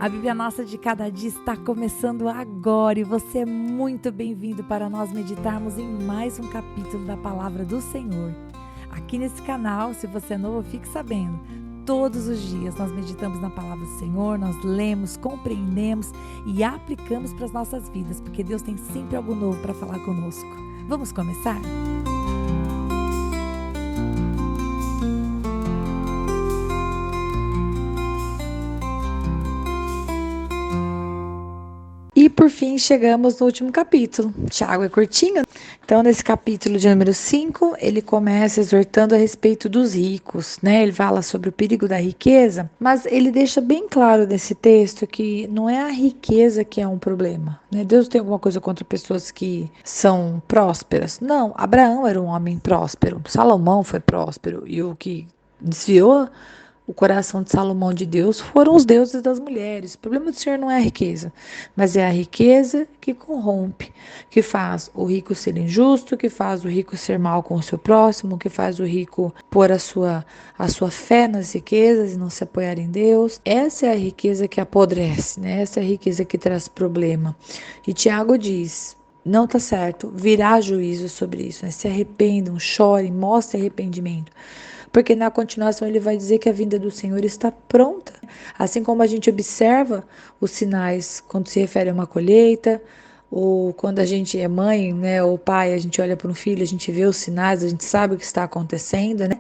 A Bíblia Nossa de Cada Dia está começando agora e você é muito bem-vindo para nós meditarmos em mais um capítulo da Palavra do Senhor. Aqui nesse canal, se você é novo, fique sabendo, todos os dias nós meditamos na Palavra do Senhor, nós lemos, compreendemos e aplicamos para as nossas vidas, porque Deus tem sempre algo novo para falar conosco. Vamos começar? E por fim chegamos no último capítulo. Tiago é curtinho. Então nesse capítulo de número 5, ele começa exortando a respeito dos ricos, né? Ele fala sobre o perigo da riqueza, mas ele deixa bem claro nesse texto que não é a riqueza que é um problema, né? Deus tem alguma coisa contra pessoas que são prósperas? Não, Abraão era um homem próspero, Salomão foi próspero e o que desviou o coração de Salomão de Deus foram os deuses das mulheres. O problema do Senhor não é a riqueza, mas é a riqueza que corrompe, que faz o rico ser injusto, que faz o rico ser mal com o seu próximo, que faz o rico pôr a sua fé nas riquezas e não se apoiar em Deus. Essa é a riqueza que apodrece, né? Essa é a riqueza que traz problema. E Tiago diz: não está certo, virá juízo sobre isso, né? Se arrependam, chorem, mostrem arrependimento. Porque na continuação ele vai dizer que a vinda do Senhor está pronta. Assim como a gente observa os sinais quando se refere a uma colheita, ou quando a gente é mãe, né, ou pai, a gente olha para um filho, a gente vê os sinais, a gente sabe o que está acontecendo, né?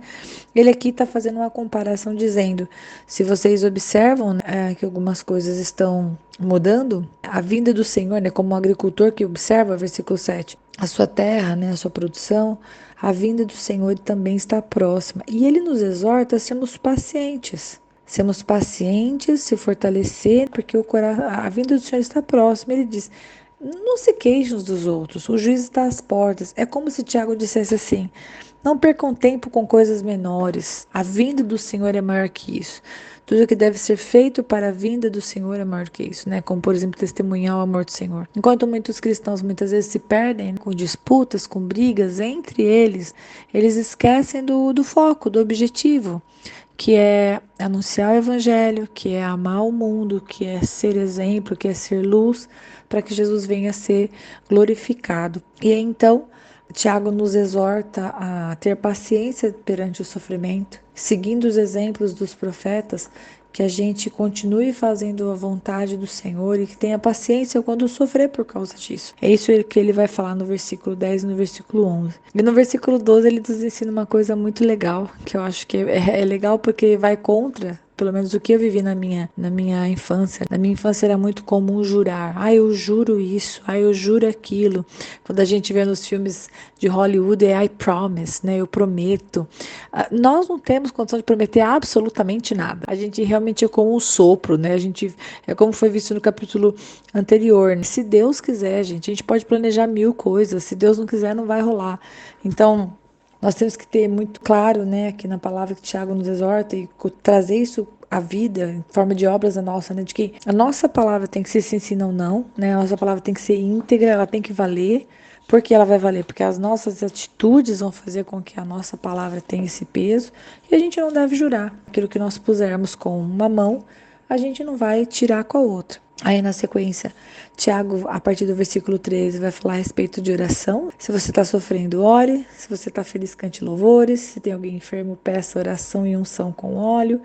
Ele aqui está fazendo uma comparação dizendo, se vocês observam, né, que algumas coisas estão mudando, a vinda do Senhor, né, como um agricultor que observa, versículo 7, a sua terra, né, a sua produção, a vinda do Senhor também está próxima. E ele nos exorta a sermos pacientes. Sermos pacientes, se fortalecer, porque a vinda do Senhor está próxima. Ele diz: não se queixem uns dos outros, o juízo está às portas. É como se Tiago dissesse assim: não percam tempo com coisas menores. A vinda do Senhor é maior que isso. Tudo que deve ser feito para a vinda do Senhor é maior que isso, né? Como, por exemplo, testemunhar o amor do Senhor. Enquanto muitos cristãos muitas vezes se perdem com disputas, com brigas entre eles esquecem do foco, do objetivo, que é anunciar o evangelho, que é amar o mundo, que é ser exemplo, que é ser luz, para que Jesus venha a ser glorificado. E então, Tiago nos exorta a ter paciência perante o sofrimento, seguindo os exemplos dos profetas, que a gente continue fazendo a vontade do Senhor e que tenha paciência quando sofrer por causa disso. É isso que ele vai falar no versículo 10 e no versículo 11. E no versículo 12 ele nos ensina uma coisa muito legal, que eu acho que é legal porque vai contra, pelo menos o que eu vivi na minha infância. Na minha infância era muito comum jurar. Eu juro isso, eu juro aquilo. Quando a gente vê nos filmes de Hollywood é I promise, né? Eu prometo. Nós não temos condição de prometer absolutamente nada. A gente realmente é como um sopro, né? É como foi visto no capítulo anterior. Né? Se Deus quiser, gente, a gente pode planejar 1000 coisas. Se Deus não quiser, não vai rolar. Então, nós temos que ter muito claro, né, aqui na palavra que Tiago nos exorta e trazer isso à vida em forma de obras da nossa, né, de que a nossa palavra tem que ser sim, sim, não, não, né, a nossa palavra tem que ser íntegra, ela tem que valer. Por que ela vai valer? Porque as nossas atitudes vão fazer com que a nossa palavra tenha esse peso e a gente não deve jurar. Aquilo que nós pusermos com uma mão, a gente não vai tirar com a outra. Aí na sequência, Tiago, a partir do versículo 13, vai falar a respeito de oração. Se você está sofrendo, ore. Se você está feliz, cante louvores. Se tem alguém enfermo, peça oração e unção com óleo.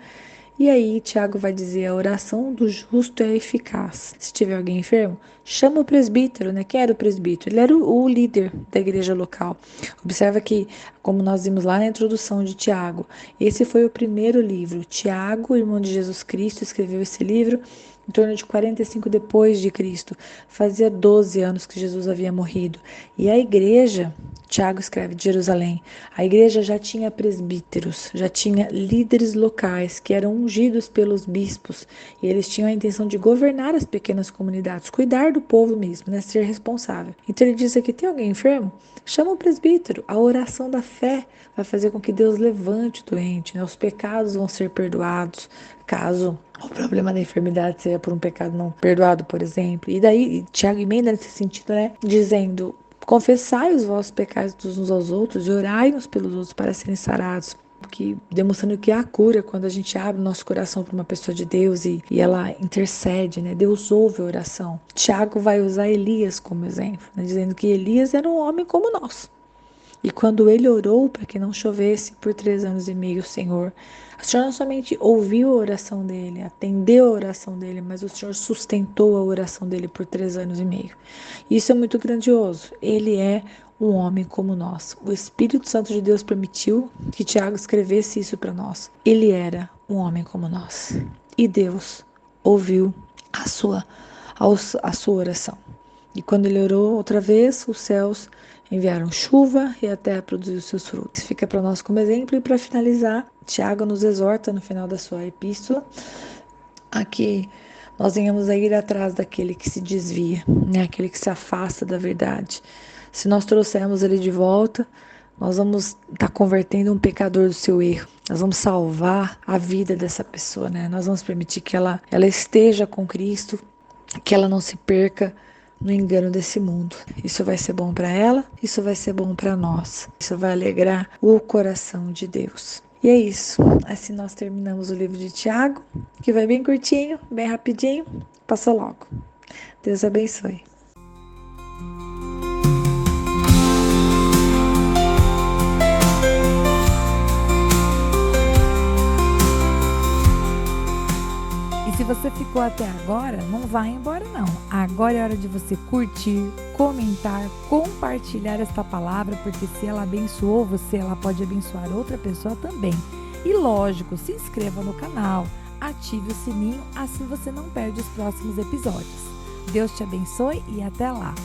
E aí Tiago vai dizer: a oração do justo é eficaz. Se tiver alguém enfermo, chama o presbítero, né? Quem era o presbítero? Ele era o líder da igreja local. Observa que, como nós vimos lá na introdução de Tiago, esse foi o primeiro livro. Tiago, irmão de Jesus Cristo, escreveu esse livro em torno de 45 depois de Cristo. Fazia 12 anos que Jesus havia morrido. E a igreja, Tiago escreve de Jerusalém, a igreja já tinha presbíteros, já tinha líderes locais que eram ungidos pelos bispos. E eles tinham a intenção de governar as pequenas comunidades, cuidar do povo mesmo, né, ser responsável. Então ele diz aqui: tem alguém enfermo? Chama o presbítero. A oração da fé vai fazer com que Deus levante o doente, né? Os pecados vão ser perdoados, caso o problema da enfermidade seja por um pecado não perdoado, por exemplo. E daí Tiago emenda nesse sentido, né, dizendo: confessai os vossos pecados uns aos outros e orai uns pelos outros para serem sarados. que demonstrando que há cura quando a gente abre o nosso coração para uma pessoa de Deus e ela intercede, né? Deus ouve a oração. Tiago vai usar Elias como exemplo, né? Dizendo que Elias era um homem como nós. E quando ele orou para que não chovesse por 3 anos e meio, o Senhor não somente ouviu a oração dele, atendeu a oração dele, mas o Senhor sustentou a oração dele por 3 anos e meio. Isso é muito grandioso. Ele é um homem como nós. O Espírito Santo de Deus permitiu que Tiago escrevesse isso para nós. Ele era um homem como nós. E Deus ouviu a sua oração. E quando ele orou outra vez, os céus enviaram chuva e a terra produziu seus frutos. Fica para nós como exemplo. E para finalizar, Tiago nos exorta no final da sua epístola a que nós venhamos a ir atrás daquele que se desvia, né? Aquele que se afasta da verdade. Se nós trouxermos ele de volta, nós vamos estar convertendo um pecador do seu erro. Nós vamos salvar a vida dessa pessoa, né? Nós vamos permitir que ela esteja com Cristo, que ela não se perca no engano desse mundo. Isso vai ser bom para ela, isso vai ser bom para nós. Isso vai alegrar o coração de Deus. E é isso. Assim nós terminamos o livro de Tiago, que vai bem curtinho, bem rapidinho. Passa logo. Deus abençoe. Se você ficou até agora, não vai embora não. Agora é hora de você curtir, comentar, compartilhar esta palavra, porque se ela abençoou você, ela pode abençoar outra pessoa também. E lógico, se inscreva no canal, ative o sininho, assim você não perde os próximos episódios. Deus te abençoe e até lá!